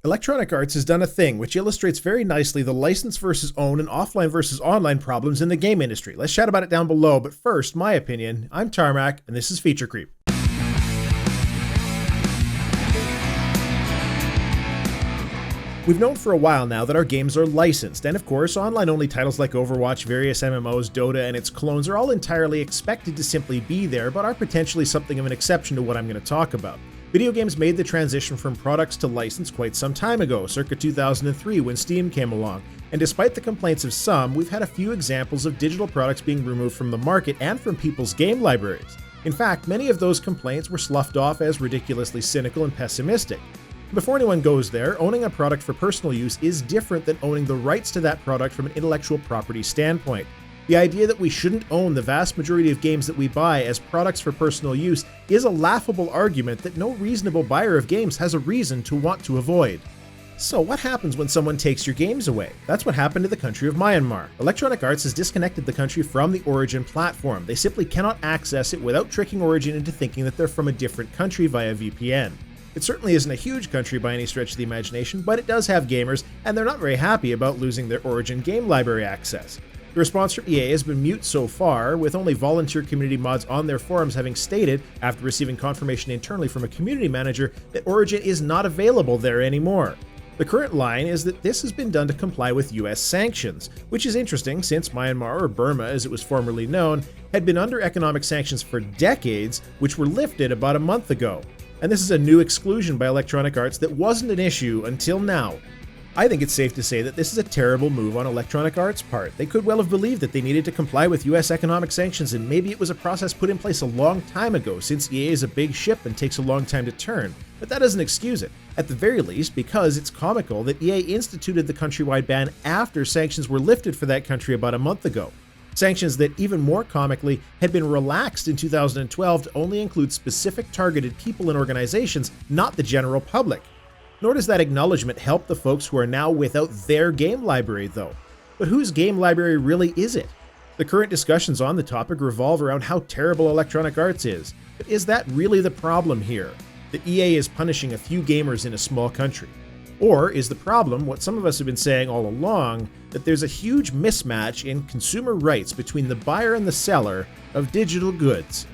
Electronic Arts has done a thing which illustrates very nicely the license versus own and offline versus online problems in the game industry. Let's chat about it down below, but first, my opinion. I'm Tarmack, and this is Feature Creep. We've known for a while now that our games are licensed, and of course, online-only titles like Overwatch, various MMOs, Dota, and its clones are all entirely expected to simply be there, but are potentially something of an exception to what I'm going to talk about. Video games made the transition from products to license quite some time ago, circa 2003 when Steam came along, and despite the complaints of some, we've had a few examples of digital products being removed from the market and from people's game libraries. In fact, many of those complaints were sloughed off as ridiculously cynical and pessimistic. Before anyone goes there, owning a product for personal use is different than owning the rights to that product from an intellectual property standpoint. The idea that we shouldn't own the vast majority of games that we buy as products for personal use is a laughable argument that no reasonable buyer of games has a reason to want to avoid. So what happens when someone takes your games away? That's what happened to the country of Myanmar. Electronic Arts has disconnected the country from the Origin platform. They simply cannot access it without tricking Origin into thinking that they're from a different country via VPN. It certainly isn't a huge country by any stretch of the imagination, but it does have gamers, and they're not very happy about losing their Origin game library access. The response from EA has been mute so far, with only volunteer community mods on their forums having stated, after receiving confirmation internally from a community manager, that Origin is not available there anymore. The current line is that this has been done to comply with US sanctions, which is interesting since Myanmar, or Burma as it was formerly known, had been under economic sanctions for decades, which were lifted about a month ago. And this is a new exclusion by Electronic Arts that wasn't an issue until now. I think it's safe to say that this is a terrible move on Electronic Arts' part. They could well have believed that they needed to comply with US economic sanctions, and maybe it was a process put in place a long time ago, since EA is a big ship and takes a long time to turn. But that doesn't excuse it, at the very least because it's comical that EA instituted the countrywide ban after sanctions were lifted for that country about a month ago. Sanctions that, even more comically, had been relaxed in 2012 to only include specific targeted people and organizations, not the general public. Nor does that acknowledgement help the folks who are now without their game library, though. But whose game library really is it? The current discussions on the topic revolve around how terrible Electronic Arts is. But is that really the problem here? That EA is punishing a few gamers in a small country? Or is the problem, what some of us have been saying all along, that there's a huge mismatch in consumer rights between the buyer and the seller of digital goods?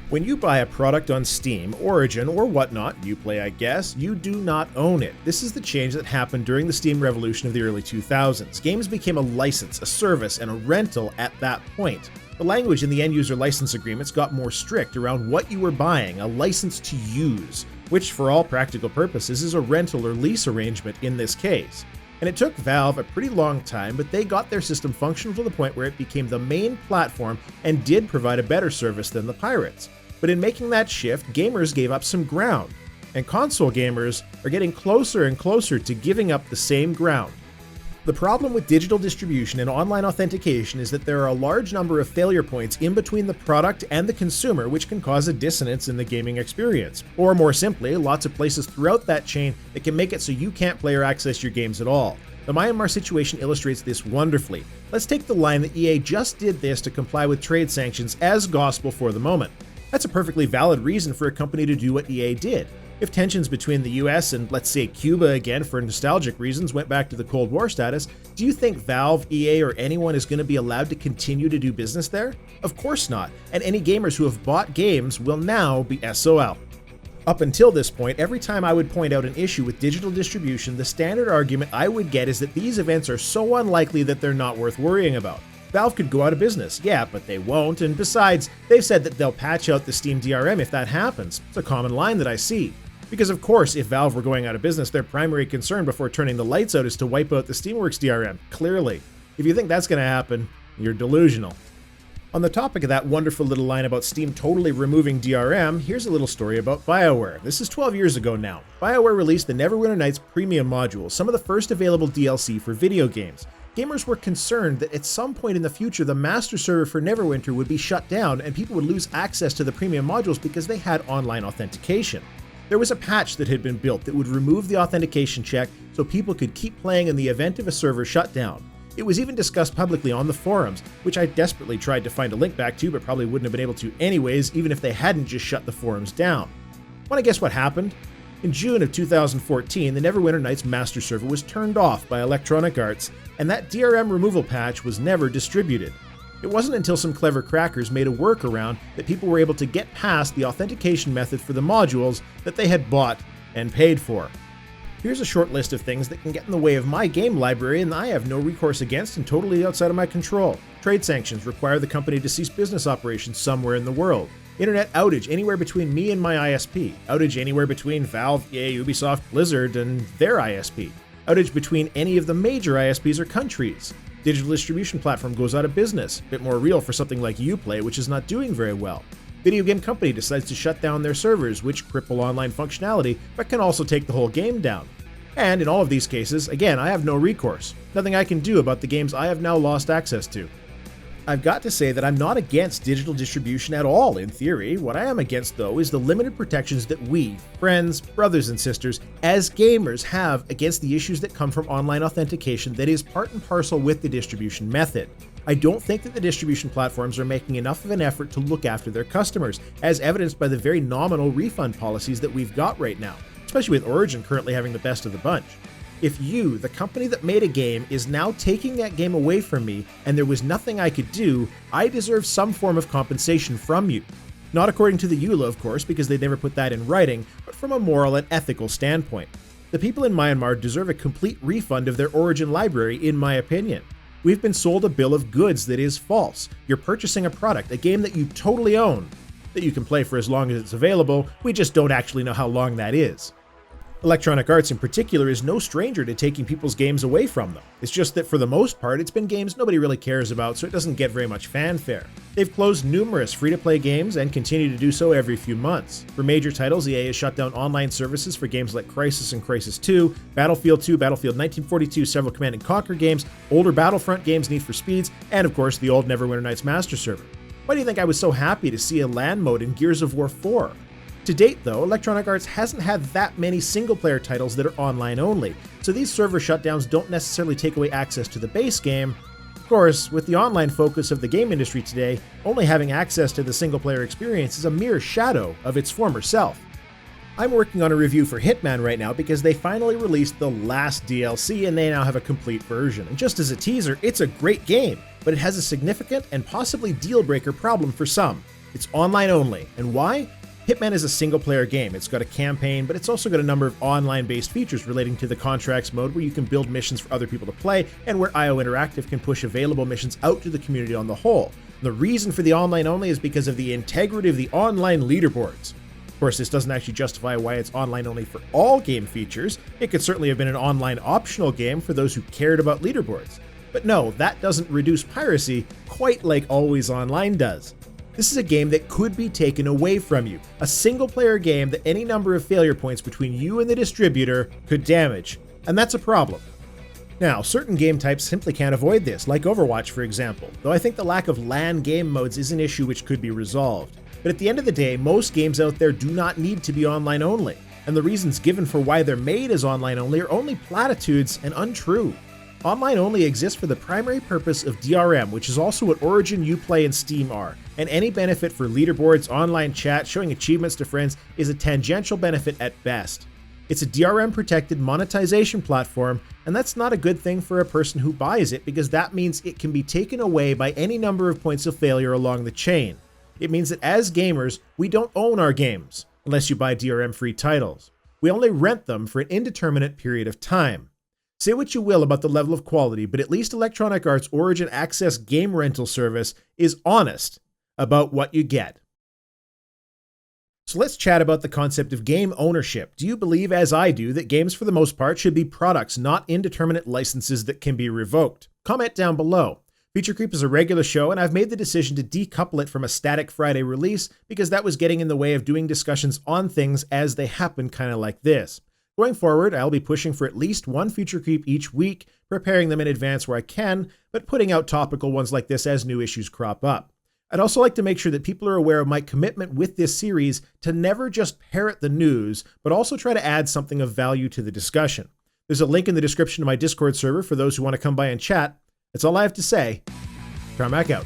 When you buy a product on Steam, Origin, or whatnot, UPlay I guess, you do not own it. This is the change that happened during the Steam revolution of the early 2000s. Games became a license, a service, and a rental at that point. The language in the end-user license agreements got more strict around what you were buying, a license to use, which for all practical purposes is a rental or lease arrangement in this case. And it took Valve a pretty long time, but they got their system functional to the point where it became the main platform and did provide a better service than the pirates. But in making that shift, gamers gave up some ground, and console gamers are getting closer and closer to giving up the same ground. The problem with digital distribution and online authentication is that there are a large number of failure points in between the product and the consumer, which can cause a dissonance in the gaming experience. Or more simply, lots of places throughout that chain that can make it so you can't play or access your games at all. The Myanmar situation illustrates this wonderfully. Let's take the line that EA just did this to comply with trade sanctions as gospel for the moment. That's a perfectly valid reason for a company to do what EA did. If tensions between the US and, let's say, Cuba again for nostalgic reasons went back to the Cold War status, do you think Valve, EA, or anyone is going to be allowed to continue to do business there? Of course not, and any gamers who have bought games will now be SOL. Up until this point, every time I would point out an issue with digital distribution, the standard argument I would get is that these events are so unlikely that they're not worth worrying about. Valve could go out of business, yeah, but they won't, and besides, they've said that they'll patch out the Steam DRM if that happens. It's a common line that I see. Because of course, if Valve were going out of business, their primary concern before turning the lights out is to wipe out the Steamworks DRM, clearly. If you think that's going to happen, you're delusional. On the topic of that wonderful little line about Steam totally removing DRM, here's a little story about BioWare. This is 12 years ago now. BioWare released the Neverwinter Nights premium module, some of the first available DLC for video games. Gamers were concerned that at some point in the future the master server for Neverwinter would be shut down and people would lose access to the premium modules because they had online authentication. There was a patch that had been built that would remove the authentication check so people could keep playing in the event of a server shutdown. It was even discussed publicly on the forums, which I desperately tried to find a link back to but probably wouldn't have been able to anyways, even if they hadn't just shut the forums down. Want to guess what happened? In June of 2014, the Neverwinter Nights master server was turned off by Electronic Arts, and that DRM removal patch was never distributed. It wasn't until some clever crackers made a workaround that people were able to get past the authentication method for the modules that they had bought and paid for. Here's a short list of things that can get in the way of my game library and I have no recourse against and totally outside of my control. Trade sanctions require the company to cease business operations somewhere in the world. Internet outage anywhere between me and my ISP. Outage anywhere between Valve, EA, Ubisoft, Blizzard, and their ISP. Outage between any of the major ISPs or countries. Digital distribution platform goes out of business. Bit more real for something like UPlay, which is not doing very well. Video game company decides to shut down their servers, which cripple online functionality, but can also take the whole game down. And in all of these cases, again, I have no recourse. Nothing I can do about the games I have now lost access to. I've got to say that I'm not against digital distribution at all, in theory. What I am against, though, is the limited protections that we, friends, brothers and sisters, as gamers have against the issues that come from online authentication that is part and parcel with the distribution method. I don't think that the distribution platforms are making enough of an effort to look after their customers, as evidenced by the very nominal refund policies that we've got right now, especially with Origin currently having the best of the bunch. If you, the company that made a game, is now taking that game away from me and there was nothing I could do, I deserve some form of compensation from you. Not according to the EULA, of course, because they never put that in writing, but from a moral and ethical standpoint. The people in Myanmar deserve a complete refund of their Origin library, in my opinion. We've been sold a bill of goods that is false. You're purchasing a product, a game that you totally own, that you can play for as long as it's available, we just don't actually know how long that is. Electronic Arts in particular is no stranger to taking people's games away from them. It's just that for the most part, it's been games nobody really cares about, so it doesn't get very much fanfare. They've closed numerous free-to-play games and continue to do so every few months. For major titles, EA has shut down online services for games like Crysis and Crysis 2, Battlefield 2, Battlefield 1942, several Command & Conquer games, older Battlefront games, Need for Speeds, and of course the old Neverwinter Nights master server. Why do you think I was so happy to see a LAN mode in Gears of War 4? To date, though, Electronic Arts hasn't had that many single-player titles that are online only, so these server shutdowns don't necessarily take away access to the base game. Of course, with the online focus of the game industry today, only having access to the single-player experience is a mere shadow of its former self. I'm working on a review for Hitman right now because they finally released the last DLC and they now have a complete version. And just as a teaser, it's a great game, but it has a significant and possibly deal-breaker problem for some. It's online only. And why? Hitman is a single-player game. It's got a campaign, but it's also got a number of online-based features relating to the contracts mode where you can build missions for other people to play, and where IO Interactive can push available missions out to the community on the whole. The reason for the online-only is because of the integrity of the online leaderboards. Of course, this doesn't actually justify why it's online-only for all game features. It could certainly have been an online optional game for those who cared about leaderboards. But no, that doesn't reduce piracy quite like Always Online does. This is a game that could be taken away from you. A single-player game that any number of failure points between you and the distributor could damage. And that's a problem. Now, certain game types simply can't avoid this, like Overwatch for example, though I think the lack of LAN game modes is an issue which could be resolved. But at the end of the day, most games out there do not need to be online only, and the reasons given for why they're made as online only are only platitudes and untrue. Online only exists for the primary purpose of DRM, which is also what Origin, UPlay, and Steam are, and any benefit for leaderboards, online chat, showing achievements to friends is a tangential benefit at best. It's a DRM-protected monetization platform, and that's not a good thing for a person who buys it because that means it can be taken away by any number of points of failure along the chain. It means that as gamers, we don't own our games, unless you buy DRM-free titles. We only rent them for an indeterminate period of time. Say what you will about the level of quality, but at least Electronic Arts' Origin Access game rental service is honest about what you get. So let's chat about the concept of game ownership. Do you believe, as I do, that games for the most part should be products, not indeterminate licenses that can be revoked? Comment down below. Feature Creep is a regular show, and I've made the decision to decouple it from a static Friday release because that was getting in the way of doing discussions on things as they happen, kind of like this. Going forward, I'll be pushing for at least one Feature Creep each week, preparing them in advance where I can, but putting out topical ones like this as new issues crop up. I'd also like to make sure that people are aware of my commitment with this series to never just parrot the news, but also try to add something of value to the discussion. There's a link in the description to my Discord server for those who want to come by and chat. That's all I have to say. Tarmack out.